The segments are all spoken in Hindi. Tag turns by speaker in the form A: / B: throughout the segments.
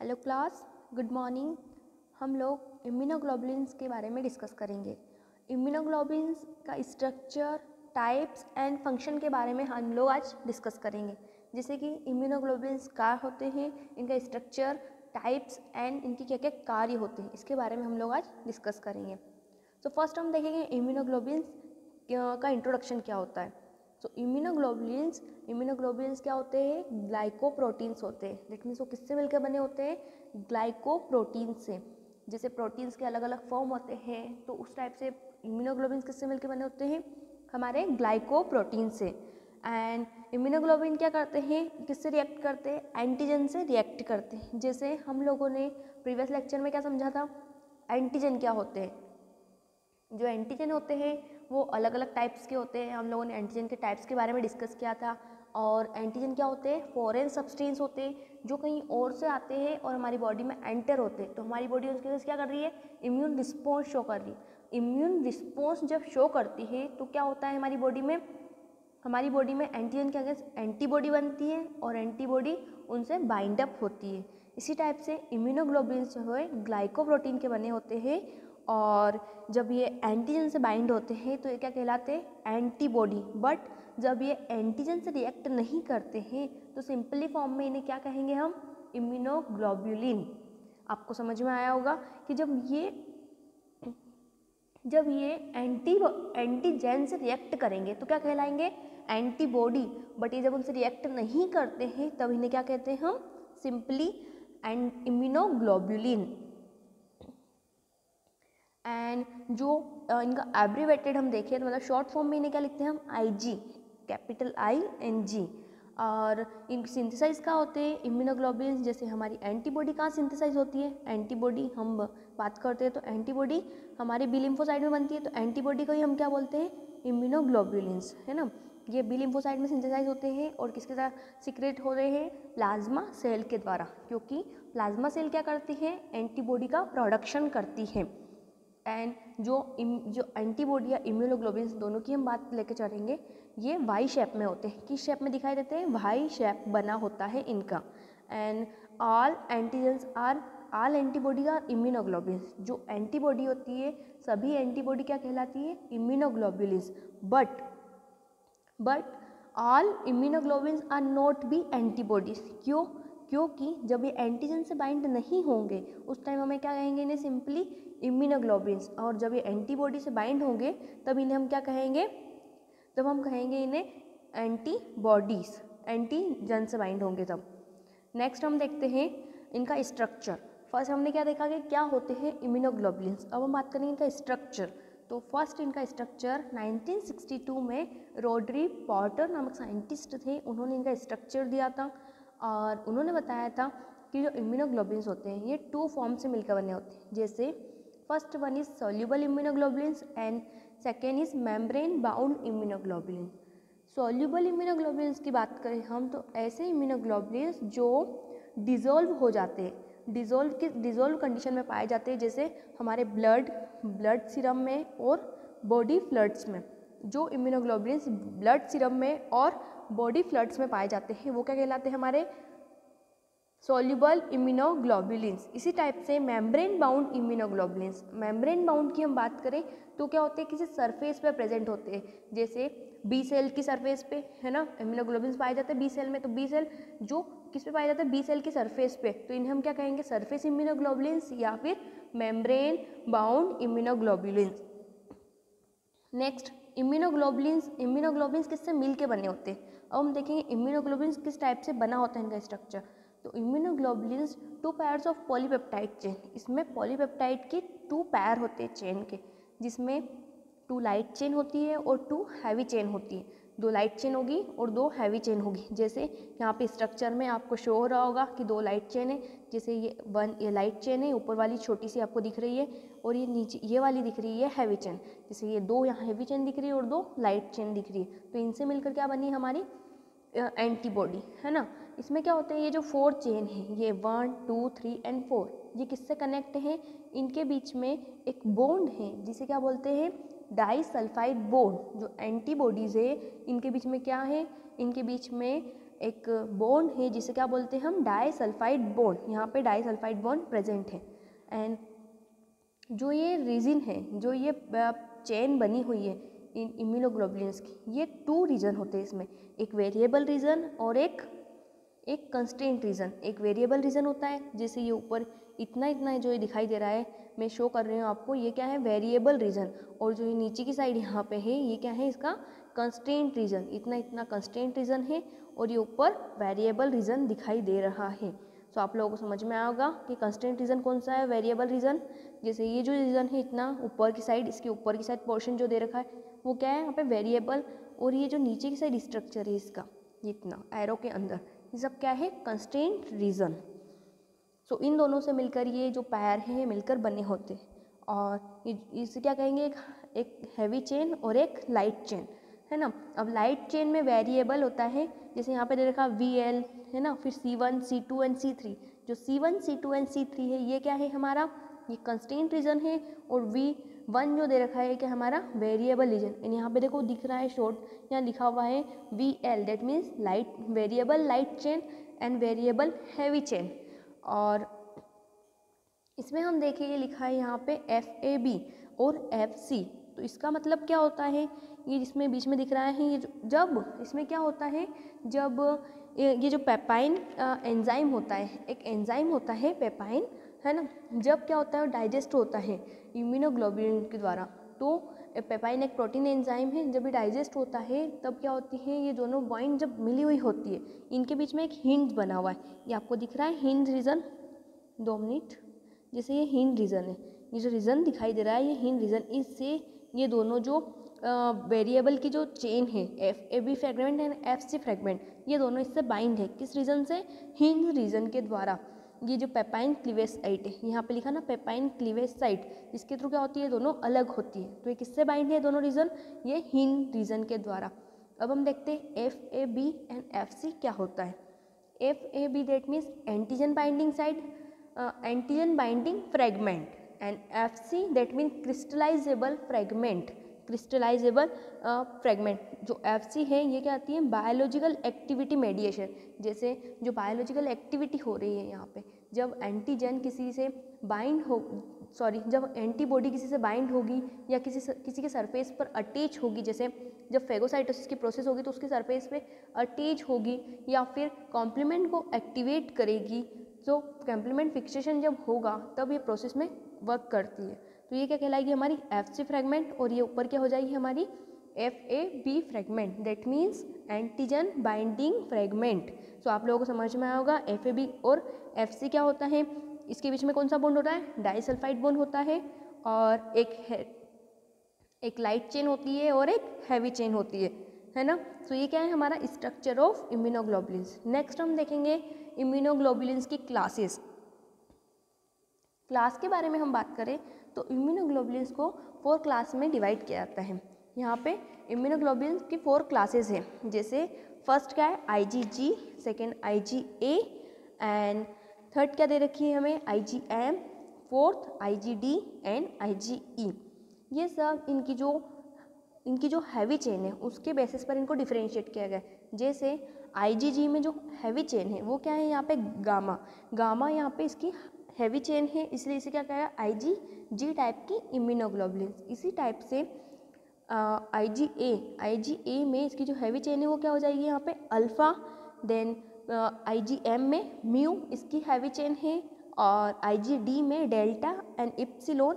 A: Hello class, good morning. हम लोग इम्यूनोग्लोबुलिन्स के बारे में डिस्कस करेंगे। इम्यूनोग्लोबुलिन्स का स्ट्रक्चर, टाइप्स एंड फंक्शन के बारे में हम लोग आज डिस्कस करेंगे। जैसे कि इम्यूनोग्लोबुलिन्स क्या होते हैं, इनका स्ट्रक्चर, टाइप्स एंड इनके क्या क्या कार्य होते हैं, इसके बारे में हम लोग आज डिस्कस करेंगे। तो फर्स्ट हम देखेंगे इम्यूनोग्लोबुलिन्स का इंट्रोडक्शन क्या होता है। तो इम्यूनोग्लोबुलिन्स क्या होते हैं? ग्लाइकोप्रोटीन्स होते हैं। दैट मीन्स वो किससे मिलकर बने होते हैं? ग्लाइकोप्रोटीन से। जैसे प्रोटीन्स के अलग अलग फॉर्म होते हैं, तो उस टाइप से इम्यूनोग्लोबुलिन्स किससे मिलकर बने होते हैं? हमारे ग्लाइकोप्रोटीन से। एंड इम्यूनोग्लोबुलिन क्या करते हैं, किससे रिएक्ट करते हैं? एंटीजन से रिएक्ट करते हैं। जैसे हम लोगों ने प्रीवियस लेक्चर में क्या समझा था, एंटीजन क्या होते हैं। जो एंटीजन होते हैं वो अलग अलग टाइप्स के होते हैं। हम लोगों ने एंटीजन के टाइप्स के बारे में डिस्कस किया था। और एंटीजन क्या होते हैं? फॉरेन सब्सटेंस होते हैं जो कहीं और से आते हैं और हमारी बॉडी में एंटर होते हैं। तो हमारी बॉडी उसके वजह से क्या कर रही है? इम्यून रिस्पॉन्स शो कर रही है। इम्यून रिस्पॉन्स जब शो करती है तो क्या होता है हमारी बॉडी में? हमारी बॉडी में एंटीजन के अगेंस्ट एंटीबॉडी बनती है और एंटीबॉडी उनसे बाइंड अप होती है। इसी टाइप से इम्यूनोग्लोबुलिन्स जो है ग्लाइकोप्रोटीन के बने होते हैं। और जब ये एंटीजन से बाइंड होते हैं तो ये क्या कहलाते हैं? एंटीबॉडी। बट जब ये एंटीजन से रिएक्ट नहीं करते हैं तो सिंपली फॉर्म में इन्हें क्या कहेंगे हम? इम्यूनोग्लोबुलिन। आपको समझ में आया होगा कि जब ये एंटीजन से रिएक्ट करेंगे तो क्या कहलाएंगे? एंटीबॉडी। बट ये जब उनसे रिएक्ट नहीं करते हैं तब इन्हें क्या कहते हैं हम? Simply immunoglobulin. एंड जो इनका एब्रीवेटेड हम देखें तो मतलब शॉर्ट फॉर्म में इन्हें क्या लिखते हैं हम? IG, capital ING। और इन सिंथेसाइज का होते हैं इम्यूनोग्लोबुलिन्स। जैसे हमारी एंटीबॉडी कहाँ सिंथेसाइज होती है? एंटीबॉडी हम बात करते हैं तो एंटीबॉडी हमारे बी लिम्फोसाइट में बनती है। तो एंटीबॉडी को ही हम क्या बोलते हैं? इम्यूनोग्लोबुलिन्स, है ना। ये बी लिम्फोसाइट में सिंथेसाइज होते हैं और किसके साथ सीक्रेट हो रहे हैं? प्लाज्मा सेल के द्वारा। क्योंकि प्लाज्मा सेल क्या करती है? एंटीबॉडी का प्रोडक्शन करती है। एंड जो एंटीबॉडी या इम्यूनोग्लोबुलिन्स दोनों की हम बात लेके चलेंगे, ये वाई शेप में होते हैं। किस शेप में दिखाई देते हैं? वाई शेप बना होता है इनका। And all antibody are immunoglobulins. जो एंटीबॉडी होती है सभी एंटीबॉडी क्या कहलाती है? Immunoglobulins. But all immunoglobulins are not be antibodies. क्यों? क्योंकि जब ये एंटीजन से बाइंड नहीं होंगे उस टाइम हमें क्या कहेंगे? इन्हें सिंपली इम्यूनोग्लोबुलिन्स। और जब ये एंटीबॉडी से बाइंड होंगे तब इन्हें हम क्या कहेंगे? तब हम कहेंगे इन्हें एंटीबॉडीज। एंटीजन से बाइंड होंगे तब। नेक्स्ट हम देखते हैं इनका स्ट्रक्चर। फर्स्ट हमने क्या देखा कि क्या होते हैं इम्यूनोग्लोबुलिन्स। अब हम बात करेंगे इनका स्ट्रक्चर। तो फर्स्ट इनका स्ट्रक्चर 1962 में रोड्री पॉटर नामक साइंटिस्ट थे, उन्होंने इनका स्ट्रक्चर दिया था। और उन्होंने बताया था कि जो इम्यूनोग्लोबुलिन्स होते हैं ये 2 फॉर्म से मिलकर बने होते हैं। जैसे first one is soluble immunoglobulins and second is membrane bound immunoglobulin. Soluble immunoglobulins की बात करें हम तो ऐसे इम्यूनोग्लोबुलिन्स जो डिज़ोल्व हो जाते हैं, डिज़ोल्व कंडीशन में पाए जाते हैं। जैसे हमारे ब्लड सीरम में और बॉडी फ्लूइड्स में। जो इम्यूनोग्लोबुलिन्स ब्लड सीरम में और बॉडी फ्लूइड्स में पाए जाते हैं वो क्या कहलाते हैं? हमारे सोल्यूबल इम्यूनोग्लोबुलिन्स। इसी टाइप से membrane bound immunoglobulins. Membrane bound की हम बात करें तो क्या होते हैं? किसी सरफेस पे प्रेजेंट होते हैं। जैसे बी सेल की सरफेस पे, है ना, इम्यूनोग्लोबुलिन्स पाए जाते हैं बी सेल में। तो बी सेल जो किस पे पाए जाते हैं? बी सेल की सरफेस पे। तो इन्हें हम क्या कहेंगे? सरफेस इम्यूनोग्लोबुलिन्स या फिर membrane bound immunoglobulins. Next immunoglobulins किससे मिल के बने होते हैं। अब हम देखेंगे इम्यूनोग्लोबुलिन्स किस टाइप से बना होता है इनका स्ट्रक्चर। तो immunoglobulins 2 pairs of polypeptide chain. इसमें पॉलीपेप्टाइड के 2 पेयर होते हैं चेन के, जिसमें 2 लाइट चेन होती है और 2 हैवी चेन होती है। 2 लाइट चेन होगी और 2 हैवी चेन होगी। जैसे यहाँ पे स्ट्रक्चर में आपको शो हो रहा होगा कि 2 लाइट चेन है। जैसे ये लाइट चेन है, ऊपर वाली छोटी सी आपको दिख रही है, और ये नीचे ये वाली दिख रही है हैवी चेन। जैसे ये 2 यहाँ हैवी चेन दिख रही है और 2 लाइट चेन दिख रही है। तो इनसे मिलकर क्या बनी हमारी एंटीबॉडी, है ना। इसमें क्या होता है? ये जो 4 चेन है, ये 1 2 3 एंड 4, ये किससे कनेक्ट हैं? इनके बीच में एक बॉन्ड है जिसे क्या बोलते हैं? Disulphide bond. जो एंटीबॉडीज़ है इनके बीच में क्या है? इनके बीच में एक बॉन्ड है जिसे क्या बोलते हैं हम, डाइसल्फाइड बॉन्ड, यहाँ पे डाइसल्फाइड बॉन्ड प्रेजेंट है। एंड जो ये रीजन है, जो ये चेन बनी हुई है इन इम्यूनोग्लोबुलिन्स की, ये 2 रीजन होते हैं इसमें, एक वेरिएबल रीजन और एक कंस्टेंट रीजन। एक वेरिएबल रीजन होता है, जैसे ये ऊपर इतना इतना जो ये दिखाई दे रहा है, मैं शो कर रही हूँ आपको, ये क्या है, वेरिएबल रीजन। और जो ये नीचे की साइड यहाँ पे है, ये क्या है, इसका कंस्टेंट रीजन, इतना इतना कंस्टेंट रीजन है, और ये ऊपर वेरिएबल रीजन दिखाई दे रहा है। तो आप लोगों को समझ में आएगा कि कंस्टेंट रीजन कौन सा है, वेरिएबल रीजन। जैसे ये जो रीजन है इतना ऊपर की साइड, इसके ऊपर की साइड पोर्शन जो दे रखा है वो क्या है यहाँ पे, वेरिएबल। और ये जो नीचे की साइड स्ट्रक्चर है इसका, इतना एरो के अंदर, ये सब क्या है, कंस्टेंट रीजन। सो इन दोनों से मिलकर ये जो पैर हैं मिलकर बने होते हैं, और इसे क्या कहेंगे, एक हैवी चेन और एक लाइट चेन, है ना। अब लाइट चेन में वेरिएबल होता है, जैसे यहाँ पे दे रखा VL, है ना, फिर C1, C2 एंड C3। जो C1, C2 एंड C3 है ये क्या है हमारा, ये कंस्टेंट रीजन है, और V1 जो दे रखा है क्या हमारा, वेरिएबल रीजन। एंड यहाँ पे देखो दिख रहा है शॉर्ट, यहाँ लिखा हुआ है VL, that means light, variable light chain and variable heavy chain. और इसमें हम देखें ये लिखा है यहाँ पे FAB और FC, तो इसका मतलब क्या होता है, ये जिसमें बीच में दिख रहा है, ये जब इसमें क्या होता है, जब ये जो पेपाइन एंजाइम होता है, एक एंजाइम होता है पेपाइन, है ना, जब क्या होता है डाइजेस्ट होता है इम्यूनोग्लोबुलिन के द्वारा। तो पेपाइन एक प्रोटीन एंजाइम है, जब ये डाइजेस्ट होता है तब क्या होती है, ये दोनों बॉइंड जब मिली हुई होती है, इनके बीच में एक हिंज बना हुआ है, ये आपको दिख रहा है हिंज रीजन। 2 मिनट, जैसे ये हिंज रीजन है, ये जो रीजन दिखाई दे रहा है ये हिंज रीजन, इससे ये दोनों जो वेरिएबल की जो चेन है FAB fragment and FC fragment, ये दोनों इससे बाइंड है, किस रीजन से, हिंज रीजन के द्वारा। ये जो पेपाइन क्लीवेज साइट है, यहाँ पे लिखा ना पेपाइन क्लीवेज साइट, इसके थ्रू क्या होती है, दोनों अलग होती है। तो ये किससे बाइंड है दोनों रीजन, ये हिंज रीजन के द्वारा। अब हम देखते हैं FAB एंड FC क्या होता है। FAB that means antigen binding site, antigen binding fragment, and FC that mean crystallisable fragment, crystallisable fragment. जो FC है ये क्या आती है, बायोलॉजिकल एक्टिविटी मेडिएशन। जैसे जो बायोलॉजिकल एक्टिविटी हो रही है यहाँ पे, जब एंटीजन किसी से बाइंड हो, जब एंटीबॉडी किसी से बाइंड होगी या किसी के सरफेस पर अटैच होगी, जैसे जब फेगोसाइटोसिस की प्रोसेस होगी तो उसके सरफेस पे अटैच होगी, या फिर कॉम्प्लीमेंट को एक्टिवेट करेगी, तो कॉम्प्लीमेंट फिक्सेशन जब होगा तब ये प्रोसेस में वर्क करती है। तो ये क्या कहलाएगी हमारी FC फ्रेगमेंट, और ये ऊपर क्या हो जाएगी हमारी FAB fragment, that means antigen binding fragment. So आप लोगों को समझ में आएगा FAB और FC क्या होता है, इसके बीच में कौन सा बॉन्ड होता है, डाइसल्फाइड बॉन्ड होता है, और एक लाइट चेन होती है और एक हैवी चेन होती है ना। तो ये क्या है हमारा स्ट्रक्चर ऑफ इम्यूनोग्लोबुलिन्स। नेक्स्ट हम देखेंगे इम्यूनोग्लोबुलिन्स की क्लासेस। क्लास के बारे में हम बात करें तो इम्यूनोग्लोबुलिन्स को 4 क्लास में डिवाइड किया जाता है। यहाँ पे इम्यूनोग्लोबुलिन्स की 4 क्लासेस हैं, जैसे फर्स्ट क्या है IgG, second IgA, and third क्या दे रखी है हमें IgM, fourth IgD and IgE। ये सब इनकी जो हैवी चेन है उसके बेसिस पर इनको डिफरेंशिएट किया गया है। जैसे IgG में जो हैवी चेन है वो क्या है, यहाँ पे गामा यहाँ पे इसकी हैवी चेन है, इसलिए इसे क्या कहा IgG टाइप की इम्यूनोग्लोबुलिन्स। इसी टाइप से IgA में इसकी जो हैवी चेन है वो क्या हो जाएगी यहाँ पे अल्फ़ा, देन IgM में म्यू इसकी हैवी चेन है, और IgD में डेल्टा एंड इप्सिलॉन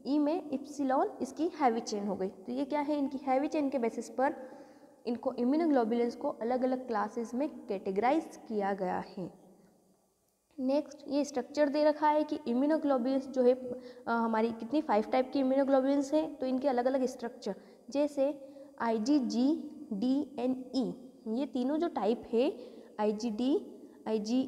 A: ई में इप्सिलॉन इसकी हैवी चेन हो गई। तो ये क्या है, इनकी हैवी चेन के बेसिस पर इनको इम्यूनोग्लोबुलिन्स को अलग अलग क्लासेस में कैटेगराइज किया गया है। नेक्स्ट ये स्ट्रक्चर दे रखा है कि इम्यूनोग्लोबुलिन्स जो है हमारी कितनी 5 टाइप की इम्यूनोग्लोबुलिन्स हैं, तो इनके अलग अलग स्ट्रक्चर, जैसे IgG, D एंड E, ये तीनों जो टाइप है IgD, IgE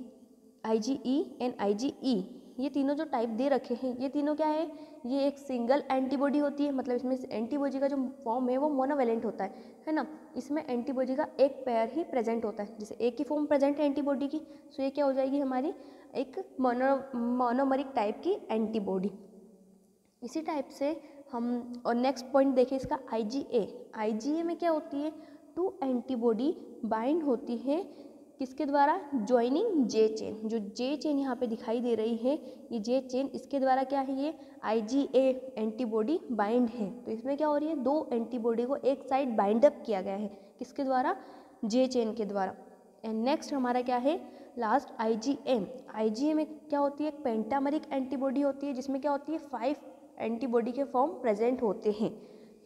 A: एंड IgE, ये तीनों जो टाइप दे रखे हैं, ये तीनों क्या है, ये एक सिंगल एंटीबॉडी होती है, मतलब इसमें एंटीबॉडी का जो फॉर्म है वो मोनोवेलेंट होता है ना। इसमें एंटीबॉडी का एक पेयर ही प्रेजेंट होता है, जैसे एक ही फॉर्म प्रेजेंट है एंटीबॉडी की, सो ये क्या हो जाएगी हमारी एक मोनोमरिक टाइप की एंटीबॉडी। इसी टाइप से हम और नेक्स्ट पॉइंट देखें इसका IgA में क्या होती है, टू एंटीबॉडी बाइंड होती है किसके द्वारा, ज्वाइनिंग जे चेन। जो जे चेन यहाँ पे दिखाई दे रही है, ये जे चेन, इसके द्वारा क्या है, ये IgA एंटीबॉडी बाइंड है। तो इसमें क्या हो रही है, दो एंटीबॉडी को एक साइड बाइंड अप किया गया है, किसके द्वारा, जे चेन के द्वारा। एंड नेक्स्ट हमारा क्या है, लास्ट IgA में क्या होती है, एक पेंटामरिक एंटीबॉडी होती है, जिसमें क्या होती है 5 एंटीबॉडी के फॉर्म प्रेजेंट होते हैं।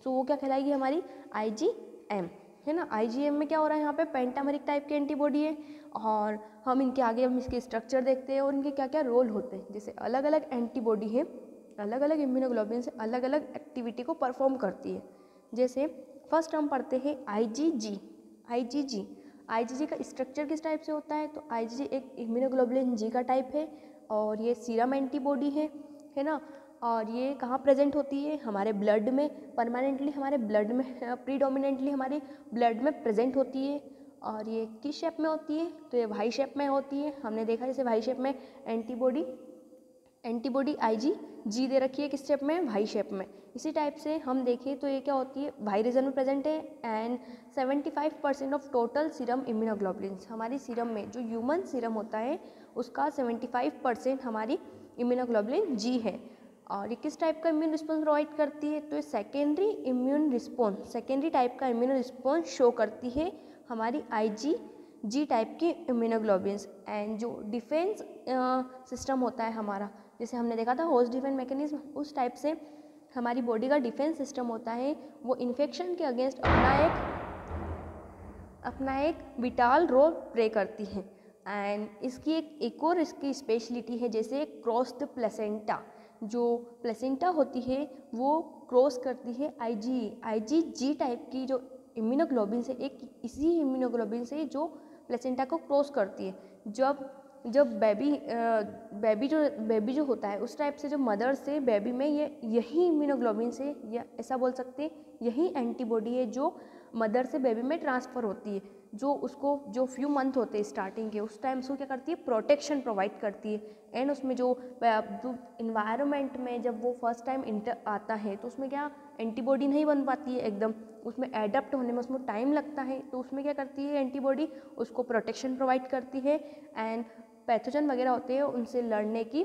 A: तो वो क्या कहलाएगी हमारी IgM, है ना। IgM में क्या हो रहा है, यहाँ पे पेंटामरिक टाइप की एंटीबॉडी है, और हम इनके आगे हम इसके स्ट्रक्चर देखते हैं और इनके क्या क्या रोल होते हैं। जैसे अलग अलग एंटीबॉडी है, अलग अलग इम्यूनोग्लोबिन से अलग अलग एक्टिविटी को परफॉर्म करती है। जैसे फर्स्ट हम पढ़ते हैं IgG का स्ट्रक्चर किस टाइप से होता है, तो IgG एक इम्यूनोग्लोबुलिन G का टाइप है, और ये सीरम एंटीबॉडी है ना। और ये कहाँ प्रेजेंट होती है, हमारे ब्लड में, परमानेंटली हमारे ब्लड में, प्रीडोमिनेंटली हमारे ब्लड में प्रेजेंट होती है। और ये किस शेप में होती है, तो ये वाई शेप में होती है। हमने देखा जैसे वाई शेप में एंटीबॉडी IgG दे रखी है, किस शेप में, वाई शेप में। इसी टाइप से हम देखें तो ये क्या होती है, वाई रीजन में प्रेजेंट है। And 75% of total serum immunoglobulins, हमारी सीरम में जो ह्यूमन सीरम होता है उसका 75% हमारी इम्यूनोग्लोबुलिन G है। और ये किस टाइप का इम्यून रिस्पॉन्स प्रोवाइड करती है, तो ये सेकेंडरी टाइप का इम्यून रिस्पॉन्स शो करती है हमारी IgG टाइप की इम्यूनोग्लोबुलिन्स। एंड जो डिफेंस सिस्टम होता है हमारा, जैसे हमने देखा था होस्ट डिफेंस मैकेनिज्म, उस टाइप से हमारी बॉडी का डिफेंस सिस्टम होता है, वो इन्फेक्शन के अगेंस्ट अपना एक विटाल रोल प्ले करती है। एंड इसकी एक और इसकी स्पेशलिटी है, जैसे क्रॉस द प्लेसेंटा, जो प्लेसेंटा होती है वो क्रॉस करती है IgG टाइप की जो इम्यूनोग्लोबिन से, एक इसी इम्यूनोग्लोबिन से जो प्लेसेंटा को क्रॉस करती है। जब बेबी जो होता है उस टाइप से जो मदर से बेबी में यही इम्यूनोग्लोबिन से, या ऐसा बोल सकते हैं यही एंटीबॉडी है जो मदर से बेबी में ट्रांसफ़र होती है, जो फ्यू मंथ होते हैं स्टार्टिंग के, उस टाइम उसको क्या करती है, प्रोटेक्शन प्रोवाइड करती है। एंड उसमें जो इन्वायरमेंट में जब वो फर्स्ट टाइम इंटर आता है तो उसमें क्या एंटीबॉडी नहीं बन पाती है एकदम, उसमें एडप्ट होने में उसमें टाइम लगता है। तो उसमें क्या करती है एंटीबॉडी, उसको प्रोटेक्शन प्रोवाइड करती है एंड पैथोजन वगैरह होते हैं उनसे लड़ने की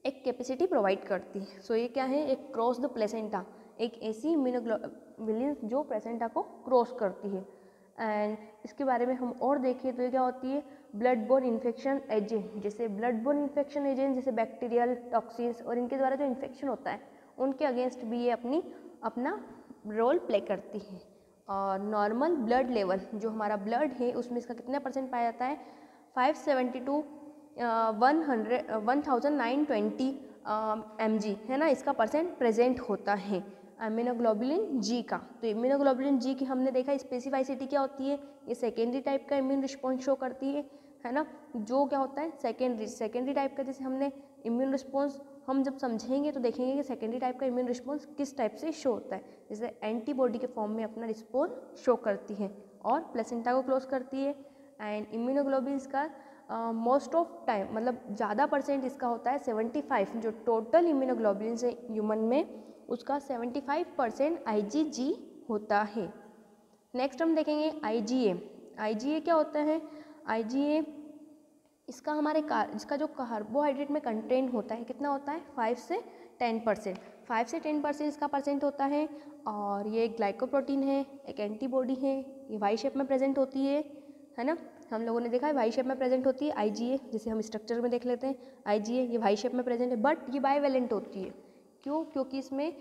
A: एक कैपेसिटी प्रोवाइड करती है। सो ये क्या है, एक क्रॉस द प्लेसेंटा, एक ऐसी इम्यूनोग्लोबुलिन जो प्लेसेंटा को क्रॉस करती है। एंड इसके बारे में हम और देखें तो ये क्या होती है, ब्लड बोर्न इन्फेक्शन एजेंट, जैसे ब्लड बोर्न इन्फेक्शन एजेंट जैसे बैक्टीरियल टॉक्सिन्स और इनके द्वारा जो इन्फेक्शन होता है उनके अगेंस्ट भी ये अपना रोल प्ले करती है। और नॉर्मल ब्लड लेवल, जो हमारा ब्लड है उसमें इसका कितना परसेंट पाया जाता है, 570 to 1920 mg है ना, इसका परसेंट प्रेजेंट होता है इम्यूनोग्लोबुलिन G का। तो इम्यूनोग्लोबुलिन G की हमने देखा स्पेसिफाइसिटी क्या होती है, ये सेकेंडरी टाइप का इम्यून रिस्पॉन्स शो करती है ना। जो क्या होता है सेकेंडरी टाइप का, जैसे हमने इम्यून रिस्पॉन्स हम जब समझेंगे तो देखेंगे कि सेकेंडरी टाइप का इम्यून रिस्पॉन्स किस टाइप से शो होता है, जैसे एंटीबॉडी के फॉर्म में अपना रिस्पॉन्स शो करती है और प्लेसेंटा को क्लोज करती है। एंड इम्यूनोग्लोबुलिन्स का मोस्ट ऑफ टाइम, मतलब ज़्यादा परसेंट इसका होता है 75, जो टोटल इम्यूनोग्लोबुलिन्स है ह्यूमन में उसका 75% IgG होता है। नेक्स्ट हम देखेंगे IgA क्या होता है। IgA इसका इसका जो कार्बोहाइड्रेट में कंटेंट होता है कितना होता है, 5 से 10% इसका परसेंट होता है। और ये एक ग्लाइकोप्रोटीन है, एक एंटीबॉडी है, ये वाई शेप में प्रेजेंट होती है ना। हम लोगों ने देखा है वाई शेप में प्रेजेंट होती है IgA, जैसे हम स्ट्रक्चर में देख लेते हैं IgA ये वाई शेप में प्रेजेंट है, बट ये बाईवेलेंट होती है। क्यों, क्योंकि इसमें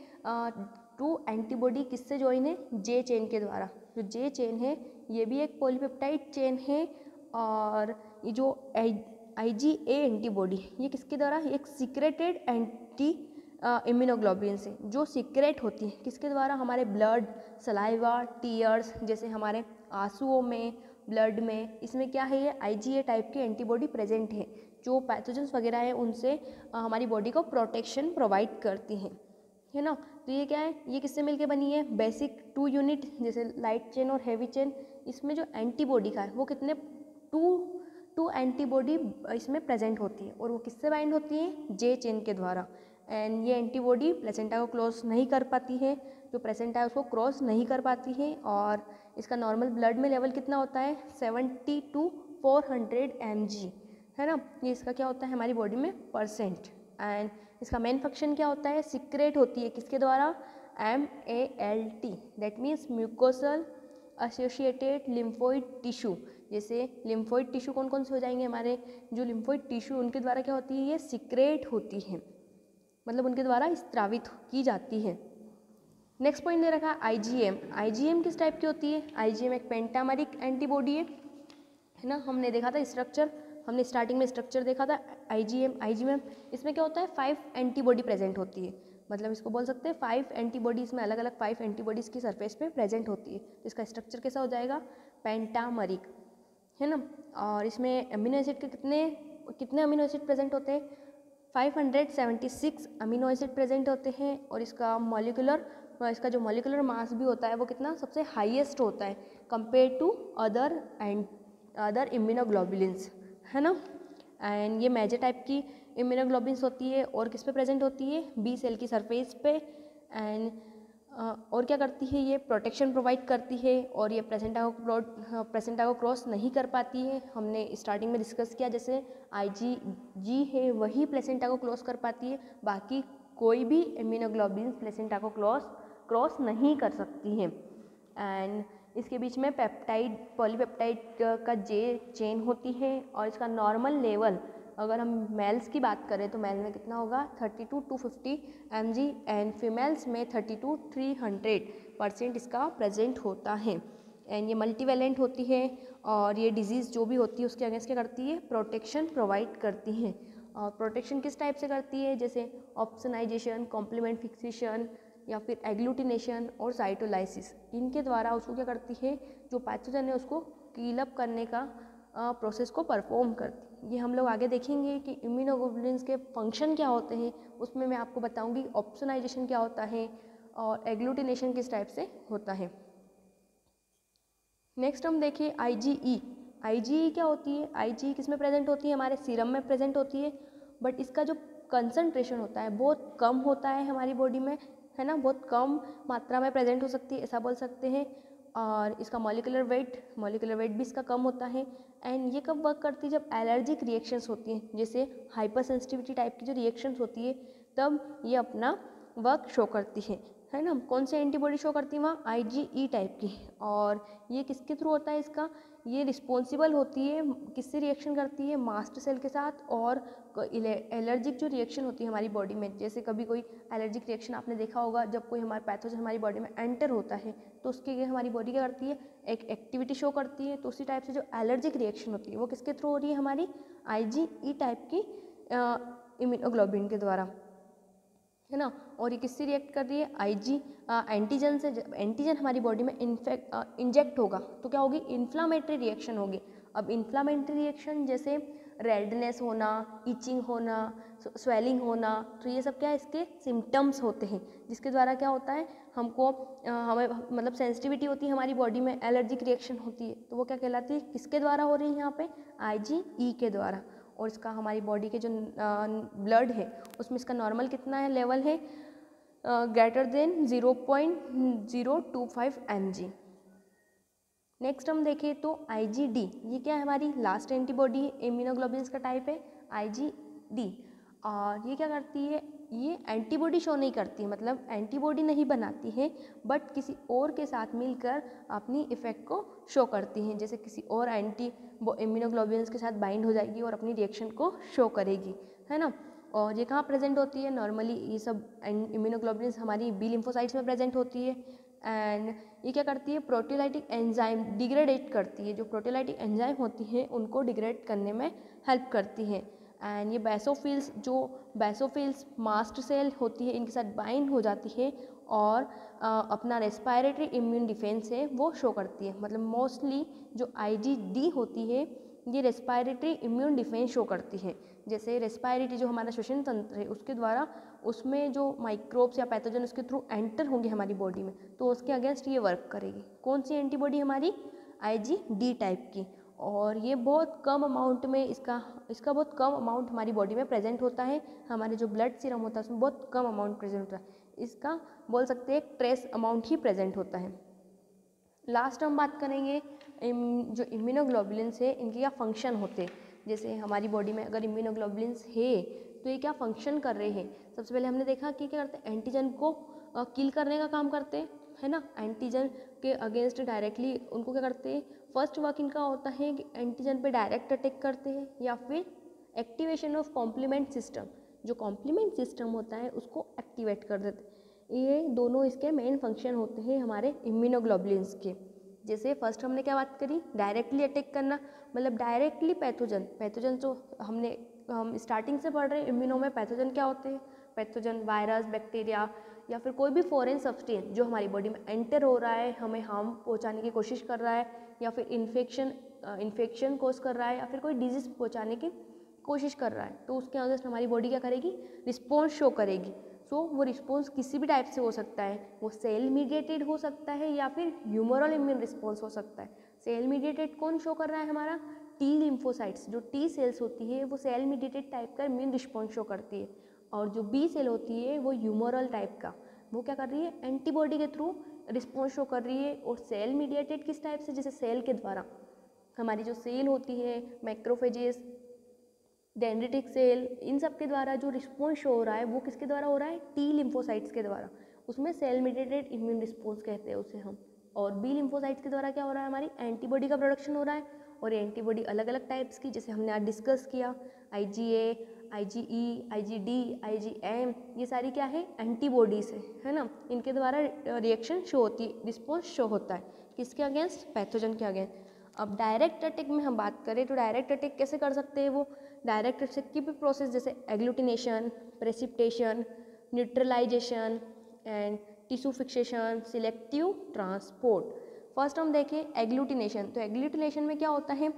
A: 2 एंटीबॉडी किससे ज्वाइन है, जे चेन के द्वारा। जो जे चेन है ये भी एक पॉलीपेप्टाइड चेन है, और ये जो IgA एंटीबॉडी ये किसके द्वारा, एक सीक्रेटेड एंटी इम्यूनोग्लोबुलिन से जो सीक्रेट होती है किसके द्वारा, हमारे ब्लड, सलाइवा, टीयर्स, जैसे हमारे आंसुओं में, ब्लड में, इसमें क्या है ये IgA टाइप की एंटीबॉडी प्रेजेंट है जो पैथोजेंस वगैरह है उनसे हमारी बॉडी को प्रोटेक्शन प्रोवाइड करती है ना। तो ये क्या है, ये किससे मिलके बनी है, बेसिक 2 यूनिट जैसे लाइट चेन और हैवी चेन। इसमें जो एंटीबॉडी का है वो कितने 2 एंटीबॉडी इसमें प्रेजेंट होती है, और वो किससे बाइंड होती है, जे चेन के द्वारा। एंड ये एंटीबॉडी प्लेसेंटा को क्रॉस नहीं कर पाती है, जो प्लेसेंटा है उसको क्रॉस नहीं कर पाती है, और इसका नॉर्मल ब्लड में लेवल कितना होता है 70 to 400 mg, है ना। ये इसका क्या होता है हमारी बॉडी में परसेंट। एंड इसका मेन फंक्शन क्या होता है, सिक्रेट होती है किसके द्वारा, MALT, that means mucosal associated lymphoid tissue. जैसे लिम्फोइड टिश्यू कौन कौन से हो जाएंगे हमारे, जो लिम्फोइड टिश्यू उनके द्वारा क्या होती है, ये सिक्रेट होती है, मतलब उनके द्वारा स्त्रावित की जाती है। नेक्स्ट पॉइंट दे रखा है IgM। IgM किस टाइप की होती है, IgM एक पेंटामेरिक एंटीबॉडी है ना। हमने देखा था स्ट्रक्चर, हमने स्टार्टिंग में स्ट्रक्चर देखा था IgM। इसमें क्या होता है 5 एंटीबॉडी प्रेजेंट होती है, मतलब इसको बोल सकते हैं 5 एंटीबॉडीज़ में अलग अलग 5 एंटीबॉडीज़ की सरफेस पे प्रेजेंट होती है। तो इसका स्ट्रक्चर कैसा हो जाएगा, पेंटामेरिक, है ना। और इसमें अमीनो एसिड के कितने अमीनो एसिड प्रेजेंट होते हैं, 576 अमीनो एसिड प्रेजेंट होते हैं। और इसका जो मॉलिक्यूलर मास भी होता है वो कितना सबसे हाईएस्ट होता है कंपेयर टू अदर इम्यूनोग्लोबुलिन्स, है ना। एंड ये मेजर टाइप की इम्यूनोग्लोबुलिन्स होती है और किस पे प्रेजेंट होती है, बी सेल की सरफेस पे। एंड और क्या करती है, ये प्रोटेक्शन प्रोवाइड करती है और ये प्लेसेंटा को क्रॉस नहीं कर पाती है। हमने स्टार्टिंग में डिस्कस किया जैसे IgG है वही प्लेसेंटा को क्रॉस कर पाती है, बाकी कोई भी इम्यूनोग्लोबुलिन प्लेसेंटा को क्रॉस नहीं कर सकती है। एंड इसके बीच में पॉलीपेप्टाइड का चेन होती है और इसका नॉर्मल लेवल अगर हम मेल्स की बात करें तो मेल में कितना होगा 32 to 50 mg एंड फीमेल्स में 30 to 300% इसका प्रेजेंट होता है। एंड ये मल्टीवेलेंट होती है और ये डिजीज़ जो भी होती है उसके अगेंस्ट क्या करती है, प्रोटेक्शन प्रोवाइड करती है। और प्रोटेक्शन किस टाइप से करती है, जैसे ऑप्सोनाइजेशन, कॉम्प्लीमेंट फिक्सेशन या फिर एग्लूटिनेशन और साइटोलाइसिस, इनके द्वारा उसको क्या करती है, जो पैथोजन है उसको किल अप करने का प्रोसेस को परफॉर्म करती है। ये हम लोग आगे देखेंगे कि इम्यूनोग्लोबुलिन्स के फंक्शन क्या होते हैं, उसमें मैं आपको बताऊंगी ऑप्सोनाइजेशन क्या होता है और एग्लूटिनेशन किस टाइप से होता है। नेक्स्ट हम देखिए IgE क्या होती है, IgE किस में प्रेजेंट होती है, हमारे सीरम में प्रेजेंट होती है, बट इसका जो कंसंट्रेशन होता है बहुत कम होता है हमारी बॉडी में, है ना, बहुत कम मात्रा में प्रेजेंट हो सकती है ऐसा बोल सकते हैं। और इसका मॉलिक्यूलर वेट भी इसका कम होता है। एंड ये कब वर्क करती है, जब एलर्जिक रिएक्शंस होती हैं, जैसे हाइपर सेंसिटिविटी टाइप की जो रिएक्शंस होती है तब ये अपना वर्क शो करती है ना। कौन से एंटीबॉडी शो करती है वहाँ, IgE टाइप की। और ये किसके थ्रू होता है, इसका ये रिस्पॉन्सिबल होती है, किससे रिएक्शन करती है, मास्ट सेल के साथ। और एलर्जिक जो रिएक्शन होती है हमारी बॉडी में, जैसे कभी कोई एलर्जिक रिएक्शन आपने देखा होगा, जब कोई हमारा पैथोजन हमारी बॉडी में एंटर होता है तो उसके लिए हमारी बॉडी क्या करती है, एक एक्टिविटी शो करती है। तो उसी टाइप से जो एलर्जिक रिएक्शन होती है वो किसके थ्रू हो रही है, हमारी IgE टाइप की इम्यूनोग्लोबुलिन के द्वारा, है ना। और ये किससे रिएक्ट कर रही है, एंटीजन से। जब एंटीजन हमारी बॉडी में इंजेक्ट होगा तो क्या होगी, इन्फ्लामेटरी रिएक्शन होगी। अब इन्फ्लामेटरी रिएक्शन जैसे रेडनेस होना, इचिंग होना, स्वेलिंग होना, तो ये सब क्या है, इसके सिम्टम्स होते हैं, जिसके द्वारा क्या होता है, हमें मतलब सेंसिटिविटी होती है हमारी बॉडी में, एलर्जिक रिएक्शन होती है, तो वो क्या कहलाती है, किसके द्वारा हो रही है यहाँ पे, IgE के द्वारा। और इसका हमारी बॉडी के जो ब्लड है उसमें इसका नॉर्मल कितना है, लेवल है ग्रेटर देन 0.025 mg। नेक्स्ट हम देखें तो IgD, ये क्या है, हमारी लास्ट एंटीबॉडी इम्यूनोग्लोबुलिन्स का टाइप है IgD। और ये क्या करती है, ये एंटीबॉडी शो नहीं करती है, मतलब एंटीबॉडी नहीं बनाती है, बट किसी और के साथ मिलकर अपनी इफेक्ट को शो करती हैं। जैसे किसी और इम्यूनोग्लोबुलिन्स के साथ बाइंड हो जाएगी और अपनी रिएक्शन को शो करेगी, है ना। और ये कहाँ प्रेजेंट होती है, नॉर्मली ये सब इम्यूनोग्लोबुलिन्स हमारी बी लिम्फोसाइट्स में प्रेजेंट होती है। एंड ये क्या करती है, प्रोटीलाइटिक एंजाइम डिग्रेडेट करती है, जो प्रोटीलाइटिक एंजाइम होती है उनको डिग्रेड करने में हेल्प करती है। एंड ये बेसोफिल्स मास्ट सेल होती है, इनके साथ बाइंड हो जाती है और अपना रेस्पायरेटरी इम्यून डिफेंस है वो शो करती है। मतलब मोस्टली जो IgD होती है ये रेस्पायरेटरी इम्यून डिफेंस शो करती है। जैसे रेस्पायरेटरी जो हमारा श्वसन तंत्र है उसके द्वारा उसमें जो माइक्रोब्स या पैथोजन उसके थ्रू एंटर होंगे हमारी बॉडी में, तो उसके अगेंस्ट ये वर्क करेगी। कौन सी एंटीबॉडी, हमारी IgD टाइप की। और ये बहुत कम अमाउंट में इसका बहुत कम अमाउंट हमारी बॉडी में प्रेजेंट होता है। हमारे जो ब्लड सीरम होता है उसमें बहुत कम अमाउंट प्रेजेंट होता है, इसका बोल सकते हैं एक ट्रेस अमाउंट ही प्रेजेंट होता है। लास्ट हम बात करेंगे जो इम्यूनोग्लोबुलिन्स है इनके क्या फंक्शन होते हैं। जैसे हमारी बॉडी में अगर इम्यूनोग्लोबुलिन्स है तो ये क्या फंक्शन कर रहे हैं। सबसे पहले हमने देखा कि क्या करते हैं, एंटीजन को किल करने का काम करते हैं, है ना। एंटीजन के अगेंस्ट डायरेक्टली उनको क्या करते हैं, फर्स्ट वर्क इनका होता है कि एंटीजन पे डायरेक्ट अटैक करते हैं, या फिर एक्टिवेशन ऑफ कॉम्प्लीमेंट सिस्टम, जो कॉम्प्लीमेंट सिस्टम होता है उसको एक्टिवेट कर देते हैं। ये दोनों इसके मेन फंक्शन होते हैं हमारे इम्यूनोग्लोबुलिन्स के। जैसे फर्स्ट हमने क्या बात करी, डायरेक्टली अटैक करना, मतलब डायरेक्टली पैथोजन जो हम स्टार्टिंग से पढ़ रहे हैं इम्यूनो में, पैथोजन क्या होते हैं, पैथोजन वायरस, बैक्टीरिया या फिर कोई भी फॉरेन सब्सटेंस जो हमारी बॉडी में एंटर हो रहा है, हमें हार्म पहुंचाने की कोशिश कर रहा है, या फिर इन्फेक्शन कोज कर रहा है, या फिर कोई डिजीज पहुंचाने की कोशिश कर रहा है, तो उसके अगेंस्ट हमारी बॉडी क्या करेगी, रिस्पॉन्स शो करेगी। सो वो रिस्पॉन्स किसी भी टाइप से हो सकता है, वो सेल मीडिएटेड हो सकता है या फिर ह्यूमरल इम्यून रिस्पॉन्स हो सकता है। सेल मीडिएटेड कौन शो कर रहा है, हमारा टी लिम्फोसाइट्स, जो टी सेल्स होती है वो सेल मीडिएटेड टाइप का इम्यून रिस्पॉन्स शो करती है, और जो बी सेल होती है वो ह्यूमरल टाइप का, वो क्या कर रही है, एंटीबॉडी के थ्रू रिस्पॉन्स शो कर रही है। और सेल मीडिएटेड किस टाइप से, जैसे सेल के द्वारा, हमारी जो सेल होती है मैक्रोफेजेस, डेंड्रिटिक सेल, इन सब के द्वारा जो रिस्पॉन्स शो हो रहा है वो किसके द्वारा हो रहा है, टी लिम्फोसाइट्स के द्वारा, उसमें सेल मीडिएटेड इम्यून रिस्पॉन्स कहते हैं उसे हम। और बी लिम्फोसाइट्स के द्वारा क्या हो रहा है, हमारी एंटीबॉडी का प्रोडक्शन हो रहा है। और एंटीबॉडी अलग अलग टाइप्स की, जैसे हमने आज डिस्कस किया, IgA, IgE, IgD, IgM, ये सारी क्या है, एंटीबॉडीज है ना। इनके द्वारा रिएक्शन शो होती है, रिस्पॉन्स शो होता है, किसके अगेंस्ट, पैथोजन के अगेंस्ट। अब डायरेक्ट अटैक में हम बात करें तो डायरेक्ट अटैक कैसे कर सकते हैं, वो डायरेक्ट अटैक की भी प्रोसेस, जैसे agglutination, precipitation, neutralization and tissue fixation, selective transport. First हम देखें एग्लूटिनेशन, तो एग्लूटिनेशन में क्या होता है,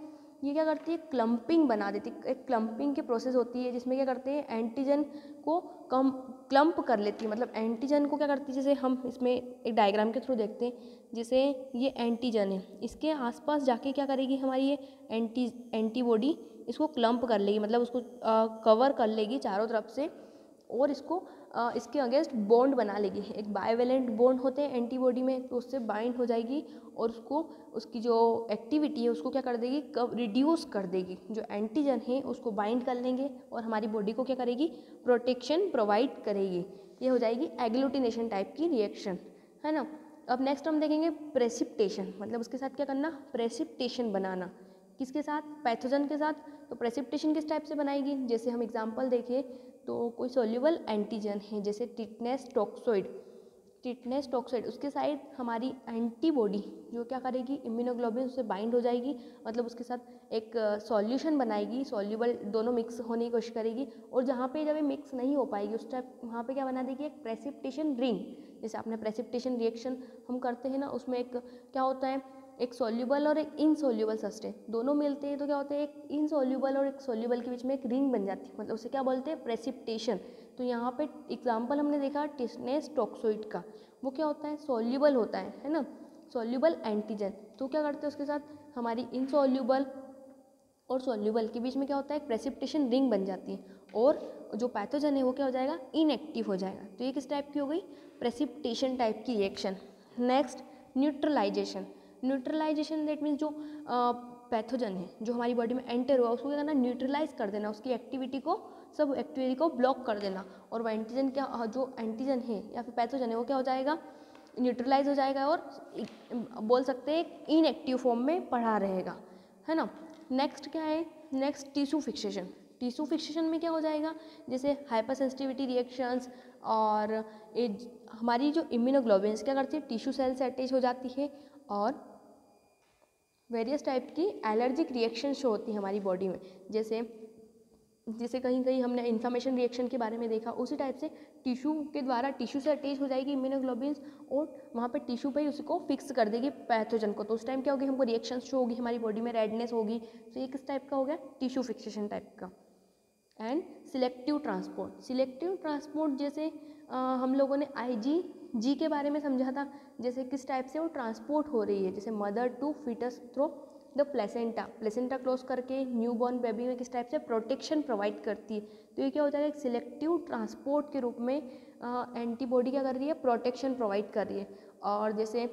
A: ये क्या करती है, क्लम्पिंग बना देती है, एक क्लम्पिंग की प्रोसेस होती है जिसमें क्या करते हैं, एंटीजन को क्लम्प कर लेती है, मतलब एंटीजन को क्या करती है, जैसे हम इसमें एक डायग्राम के थ्रू देखते हैं, जैसे ये एंटीजन है, इसके आसपास जाके क्या करेगी हमारी ये एंटीबॉडी इसको क्लम्प कर लेगी, मतलब उसको कवर कर लेगी चारों तरफ से, और इसको इसके अगेंस्ट बॉन्ड बना लेगी। एक बाइवेलेंट बॉन्ड होते हैं एंटीबॉडी में, तो उससे बाइंड हो जाएगी और उसको उसकी जो एक्टिविटी है उसको क्या कर देगी, रिड्यूस कर देगी। जो एंटीजन है उसको बाइंड कर लेंगे और हमारी बॉडी को क्या करेगी, प्रोटेक्शन प्रोवाइड करेगी। ये हो जाएगी एग्लूटिनेशन टाइप की रिएक्शन, है ना। अब नेक्स्ट हम देखेंगे प्रेसिपिटेशन, मतलब उसके साथ क्या करना, प्रेसिपिटेशन बनाना, किसके साथ, पैथोजन के साथ। तो प्रेसिपिटेशन किस टाइप से बनाएगी, जैसे हम एग्जांपल देखें तो कोई सोल्यूबल एंटीजन है, जैसे टिटनेस टॉक्साइड, उसके साइड हमारी एंटीबॉडी जो क्या करेगी, इम्यूनोग्लोबुलिन से बाइंड हो जाएगी, मतलब उसके साथ एक सॉल्यूशन बनाएगी, सॉल्यूबल दोनों मिक्स होने की कोशिश करेगी, और जहाँ पे जब ये मिक्स नहीं हो पाएगी उस टाइप वहाँ पे क्या बना देगी, एक प्रेसिपिटेशन रिंग। जैसे आपने प्रेसिपिटेशन रिएक्शन हम करते हैं ना, उसमें एक क्या होता है, एक सॉल्यूबल और एक इनसॉल्यूबल सब्सटेंस दोनों मिलते हैं, तो क्या होता है, एक इनसॉल्यूबल और एक सॉल्यूबल के बीच में एक रिंग बन जाती है, मतलब उसे क्या बोलते हैं, प्रेसिपिटेशन। तो यहाँ पे एग्जांपल हमने देखा टिटनेस टॉक्साइड का, वो क्या होता है, सॉल्यूबल होता है ना, सॉल्यूबल एंटीजन। तो क्या करते हैं, उसके साथ हमारी इनसॉल्यूबल और सॉल्यूबल के बीच में क्या होता है, एक प्रेसिपिटेशन रिंग बन जाती है, और जो पैथोजन है वो क्या हो जाएगा, इनएक्टिव हो जाएगा। तो ये किस टाइप की हो गई, प्रेसिपिटेशन टाइप की reaction. Next neutralisation that means जो पैथोजन है जो हमारी बॉडी में एंटर हुआ उसको क्या करना, न्यूट्रलाइज कर देना, उसकी एक्टिविटी को, सब एक्टिविटी को ब्लॉक कर देना, और वो एंटीजन क्या, जो एंटीजन है या फिर पैथोजन है वो क्या हो जाएगा, न्यूट्रलाइज हो जाएगा, और बोल सकते हैं इनएक्टिव फॉर्म में पड़ा रहेगा, है ना। नेक्स्ट क्या है, नेक्स्ट टिश्यू फिक्सेशन में क्या हो जाएगा, जैसे हाइपर सेंसिटिविटी रिएक्शंस, और हमारी जो इम्यूनोग्लोबुलिन्स क्या करती है, टिश्यू सेल से अटैच हो जाती है, और वेरियस टाइप की एलर्जिक रिएक्शन शो होती है हमारी बॉडी में। जैसे कहीं कहीं हमने इन्फ्लेमेशन रिएक्शन के बारे में देखा, उसी टाइप से टिश्यू के द्वारा टिश्यू से अटैच हो जाएगी इम्यूनोग्लोबुलिन्स, और वहाँ पे टिश्यू पे ही उसको फिक्स कर देगी पैथोजन को। तो उस टाइम क्या होगी, हमको रिएक्शन शो होगी, हमारी बॉडी में रेडनेस होगी। तो ये किस टाइप का हो गया, टिश्यू फिक्सेशन टाइप का। एंड सिलेक्टिव ट्रांसपोर्ट जैसे हम लोगों ने IgG के बारे में समझा था, जैसे किस टाइप से वो ट्रांसपोर्ट हो रही है, जैसे mother to foetus through the placenta close करके न्यूबॉर्न बेबी में किस टाइप से प्रोटेक्शन प्रोवाइड करती है। तो ये क्या हो जाएगा, एक सिलेक्टिव ट्रांसपोर्ट के रूप में एंटीबॉडी क्या कर रही है, प्रोटेक्शन प्रोवाइड कर रही है। और जैसे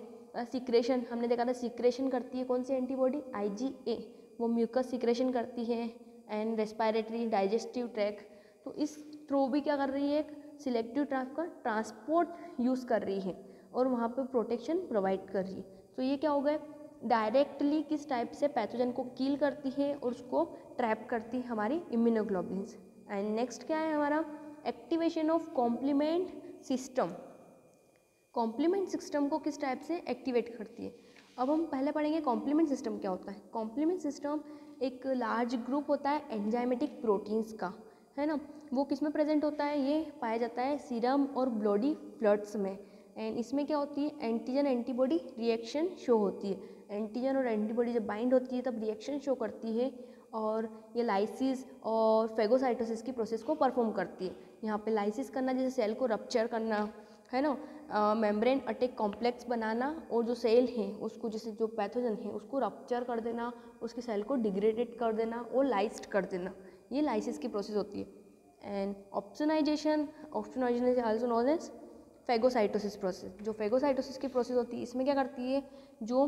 A: सिक्रेशन हमने देखा था, सिक्रेशन करती है कौन सी एंटीबॉडी, IgA, वो म्यूकस सिक्रेशन करती है, एंड रेस्पिरेटरी डाइजेस्टिव ट्रैक। तो इस थ्रू भी क्या कर रही है, एक सिलेक्टिव ट्रांसपोर्ट यूज़ कर रही है और वहाँ पे प्रोटेक्शन प्रोवाइड कर रही है। तो ये क्या हो गया, डायरेक्टली किस टाइप से पैथोजन को किल करती है और उसको ट्रैप करती है हमारी इम्यूनोग्लोबुलिन्स। एंड नेक्स्ट क्या है हमारा, activation of complement system. Complement system को किस टाइप से एक्टिवेट करती है। अब हम पहले पढ़ेंगे कॉम्प्लीमेंट सिस्टम क्या होता है। कॉम्प्लीमेंट सिस्टम एक लार्ज ग्रुप होता है एंजाइमेटिक प्रोटीन्स का, है ना। वो किस में प्रेजेंट होता है, ये पाया जाता है सीरम और ब्लडी फ्लूइड्स में। एंड इसमें क्या होती है, एंटीजन एंटीबॉडी रिएक्शन शो होती है। एंटीजन और एंटीबॉडी जब बाइंड होती है तब रिएक्शन शो करती है और ये लाइसिस और फेगोसाइटोसिस की प्रोसेस को परफॉर्म करती है। यहाँ पे लाइसिस करना जैसे सेल को रप्चर करना, है ना, मेम्ब्रेन अटैक कॉम्प्लेक्स बनाना, और जो सेल है उसको जैसे जो पैथोजन है उसको रप्चर कर देना, उसके सेल को डिग्रेडेड कर देना और लाइस्ड कर देना, ये लाइसिस की प्रोसेस होती है। And opsonization is also known as phagocytosis process. जो फेगोसाइटोसिस की प्रोसेस होती है इसमें क्या करती है, जो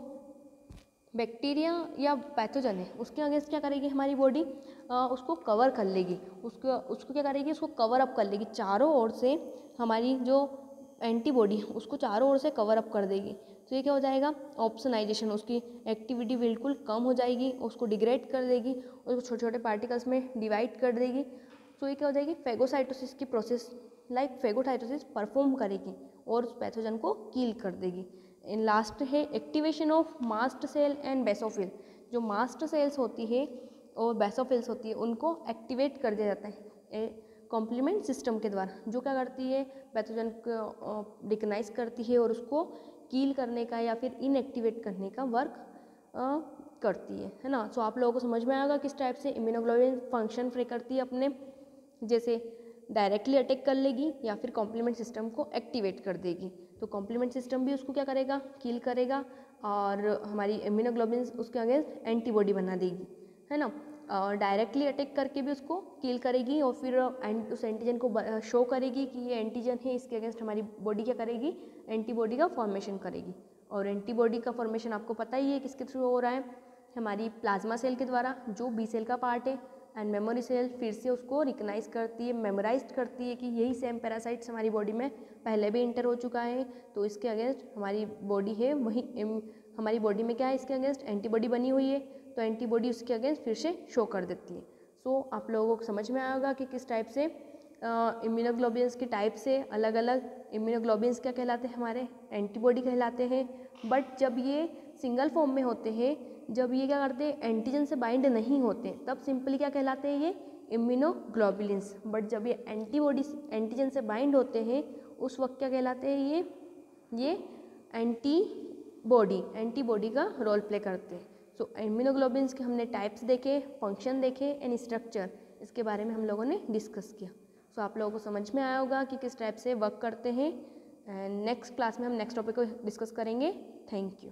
A: बैक्टीरिया या पैथोजन है उसके अगेंस्ट क्या करेगी हमारी बॉडी, उसको कवर कर लेगी, उसको क्या करेगी, उसको कवर अप कर लेगी चारों ओर से। हमारी जो एंटीबॉडी है उसको चारों ओर से कवर अप कर देगी। तो ये क्या हो जाएगा, ऑप्सोनाइजेशन, उसकी एक्टिविटी बिल्कुल कम हो जाएगी, उसको डिग्रेड कर देगी, उसको छोटे छोटे पार्टिकल्स में डिवाइड कर देगी। तो ये क्या हो जाएगी, फेगोसाइटोसिस की प्रोसेस लाइक फेगोसाइटोसिस परफॉर्म करेगी और उस पैथोजन को किल कर देगी। इन लास्ट है activation of mast cell and basophil. जो मास्ट सेल्स होती है और बेसोफिल्स होती है उनको एक्टिवेट कर दिया जाता है कॉम्प्लीमेंट सिस्टम के द्वारा, जो क्या करती है, पैथोजन को रिकग्नाइज करती है और उसको कील करने का या फिर इनएक्टिवेट करने का वर्क करती है ना। सो आप लोगों को समझ में आएगा किस टाइप से इम्यूनोग्लोबुलिन फंक्शन प्ले करती है अपने, जैसे डायरेक्टली अटैक कर लेगी या फिर कॉम्प्लीमेंट सिस्टम को एक्टिवेट कर देगी। तो कॉम्प्लीमेंट सिस्टम भी उसको क्या करेगा, किल करेगा, और हमारी इम्यूनोग्लोबुलिन उसके अगेंस्ट एंटीबॉडी बना देगी, है ना। डायरेक्टली अटैक करके भी उसको किल करेगी और फिर उस एंटीजन को शो करेगी कि ये एंटीजन है, इसके अगेंस्ट हमारी बॉडी क्या करेगी, एंटीबॉडी का फॉर्मेशन करेगी। और एंटीबॉडी का फॉर्मेशन आपको पता ही है किसके थ्रू हो रहा है, हमारी प्लाज्मा सेल के द्वारा, जो बी सेल का पार्ट है। एंड मेमोरी सेल फिर से उसको रिकग्नाइज करती है, मेमोराइज करती है कि यही सेम पैरासाइट्स हमारी बॉडी में पहले भी इंटर हो चुका है, तो इसके अगेंस्ट हमारी बॉडी है, वही हमारी बॉडी में क्या है, इसके अगेंस्ट एंटीबॉडी बनी हुई है, तो एंटीबॉडी उसके अगेंस्ट फिर से शो कर देती है। सो आप लोगों को समझ में आएगा कि किस टाइप से इम्यूनोग्लोबुलिन्स की टाइप से अलग अलग इम्यूनोग्लोबुलिन्स क्या कहलाते हैं, हमारे एंटीबॉडी कहलाते हैं। बट जब ये सिंगल फॉर्म में होते हैं, जब ये क्या करते हैं, एंटीजन से बाइंड नहीं होते, तब सिंपली क्या कहलाते हैं, ये इम्यूनोग्लोबुलिन्स। बट जब ये एंटीबॉडी एंटीजन से बाइंड होते हैं उस वक्त क्या कहलाते हैं, ये एंटीबॉडी का रोल प्ले करते हैं। सो इम्यूनोग्लोबुलिन्स के हमने टाइप्स देखे, फंक्शन देखे एंड स्ट्रक्चर, इसके बारे में हम लोगों ने डिस्कस किया। सो आप लोगों को समझ में आया होगा कि किस टाइप से वर्क करते हैं। एंड नेक्स्ट क्लास में हम नेक्स्ट टॉपिक को डिस्कस करेंगे। Thank you.